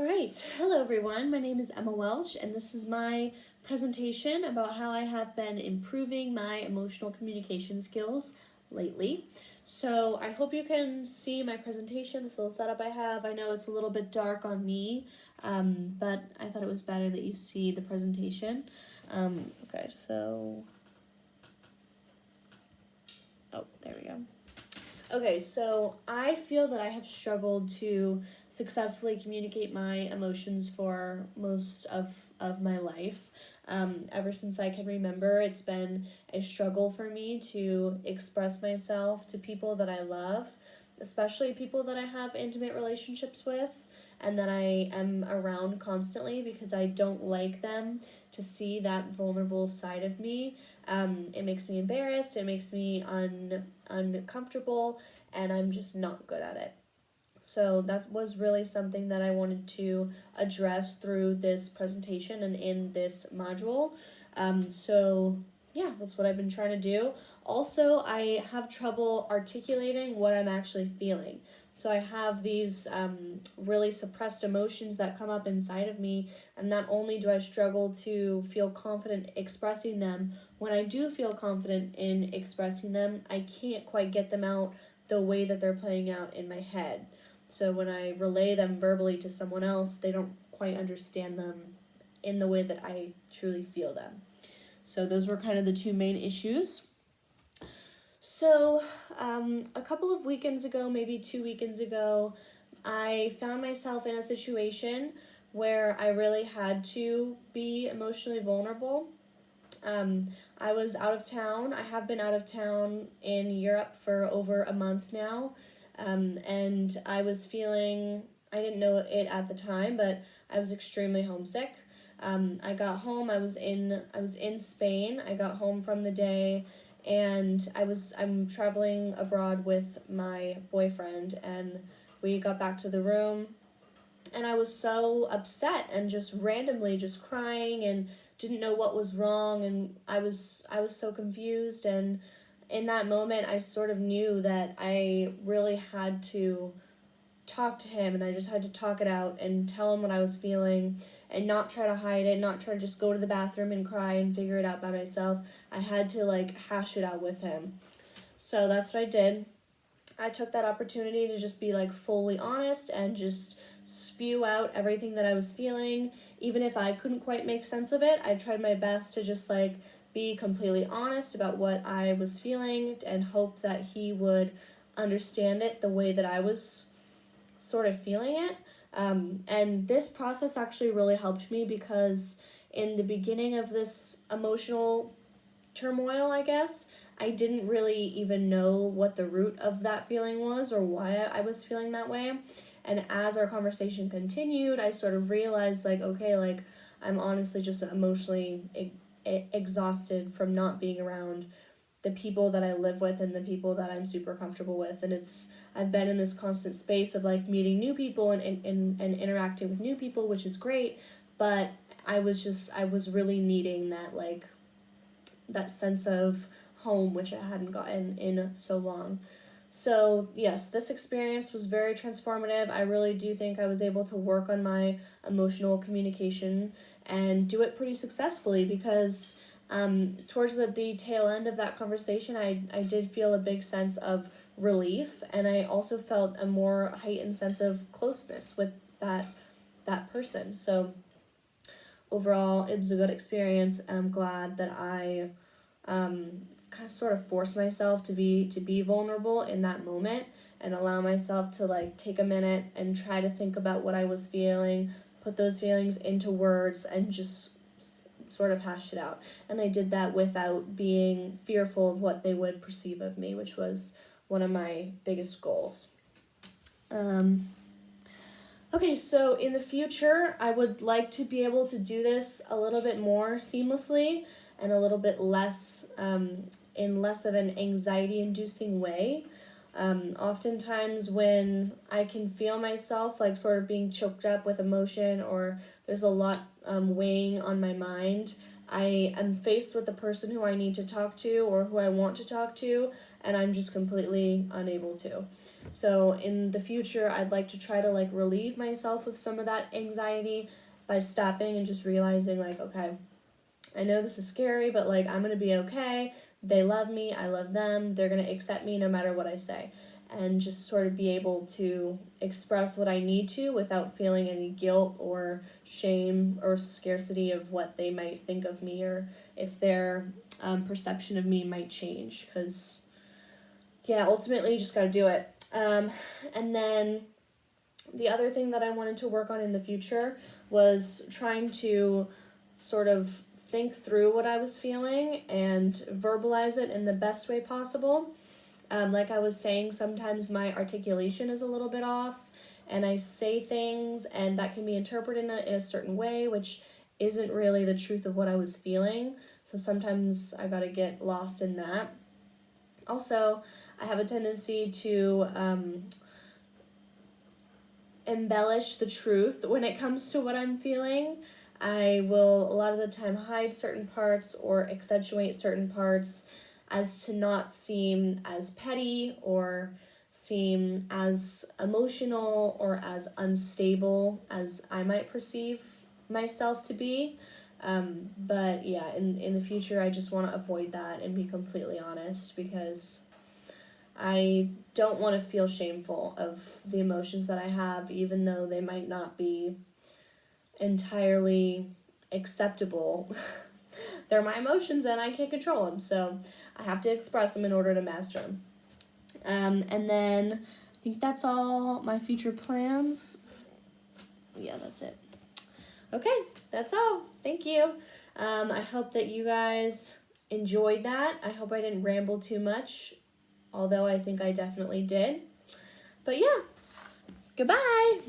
Alright, hello everyone. My name is Emma Welch, and this is my presentation about how I have been improving my emotional communication skills lately. So I hope you can see my presentation, this little setup I have. I know it's a little bit dark on me, but I thought it was better that you see the presentation. Okay, so... Oh, there we go. Okay, so I feel that I have struggled to successfully communicate my emotions for most of my life. Ever since I can remember, it's been a struggle for me to express myself to people that I love, especially people that I have intimate relationships with and that I am around constantly because I don't like them to see that vulnerable side of me. It makes me embarrassed, it makes me uncomfortable, and I'm just not good at it. So that was really something that I wanted to address through this presentation and in this module. Yeah, that's what I've been trying to do. Also, I have trouble articulating what I'm actually feeling. So I have these really suppressed emotions that come up inside of me, and not only do I struggle to feel confident expressing them, when I do feel confident in expressing them, I can't quite get them out the way that they're playing out in my head. So when I relay them verbally to someone else, they don't quite understand them in the way that I truly feel them. So those were kind of the two main issues. So a couple of weekends ago, maybe 2 weekends ago, I found myself in a situation where I really had to be emotionally vulnerable. I was out of town. I have been out of town in Europe for over a month now. And I was feeling, I didn't know it at the time, but I was extremely homesick. I got home, I was in Spain. I got home from the day, and I'm traveling abroad with my boyfriend, and we got back to the room, and I was so upset and just randomly just crying and didn't know what was wrong, and I was so confused. And in that moment I sort of knew that I really had to talk to him, and I just had to talk it out and tell him what I was feeling and not try to hide it, not try to just go to the bathroom and cry and figure it out by myself. I had to hash it out with him. So that's what I did. I took that opportunity to just be fully honest and just spew out everything that I was feeling. Even if I couldn't quite make sense of it, I tried my best to just be completely honest about what I was feeling and hope that he would understand it the way that I was sort of feeling it. And this process actually really helped me because in the beginning of this emotional turmoil, I guess, I didn't really even know what the root of that feeling was or why I was feeling that way. And as our conversation continued, I sort of realized okay, I'm honestly just emotionally exhausted from not being around the people that I live with and the people that I'm super comfortable with. And I've been in this constant space of meeting new people and interacting with new people, which is great, but I was really needing that sense of home, which I hadn't gotten in so long. So yes, this experience was very transformative. I really do think I was able to work on my emotional communication and do it pretty successfully because towards the tail end of that conversation, I did feel a big sense of relief, and I also felt a more heightened sense of closeness with that person. So overall, it was a good experience, and I'm glad that I kind of sort of forced myself to be vulnerable in that moment and allow myself to take a minute and try to think about what I was feeling, put those feelings into words, and just sort of hash it out. And I did that without being fearful of what they would perceive of me, which was one of my biggest goals. Okay, so in the future, I would like to be able to do this a little bit more seamlessly and a little bit less, in less of an anxiety-inducing way. Oftentimes when I can feel myself sort of being choked up with emotion, or there's a lot weighing on my mind, I am faced with the person who I need to talk to or who I want to talk to, and I'm just completely unable to. So in the future, I'd like to try to like relieve myself of some of that anxiety by stopping and just realizing like, okay, I know this is scary, but like I'm gonna be okay. They love me, I love them, they're gonna accept me no matter what I say. And just sort of be able to express what I need to without feeling any guilt or shame or scarcity of what they might think of me, or if their perception of me might change. Because, yeah, ultimately you just gotta do it. And then the other thing that I wanted to work on in the future was trying to sort of think through what I was feeling and verbalize it in the best way possible. Like I was saying, sometimes my articulation is a little bit off, and I say things, and that can be interpreted in a certain way, which isn't really the truth of what I was feeling. So sometimes I gotta get lost in that. Also, I have a tendency to embellish the truth when it comes to what I'm feeling. I will a lot of the time hide certain parts or accentuate certain parts as to not seem as petty or seem as emotional or as unstable as I might perceive myself to be. But yeah, in the future, I just want to avoid that and be completely honest, because I don't want to feel shameful of the emotions that I have, even though they might not be entirely acceptable. They're my emotions and I can't control them, so I have to express them in order to master them. And then I think that's all my future plans. Yeah, that's it. Okay, that's all. Thank you. I hope that you guys enjoyed that. I hope I didn't ramble too much, although I think I definitely did. But yeah, goodbye.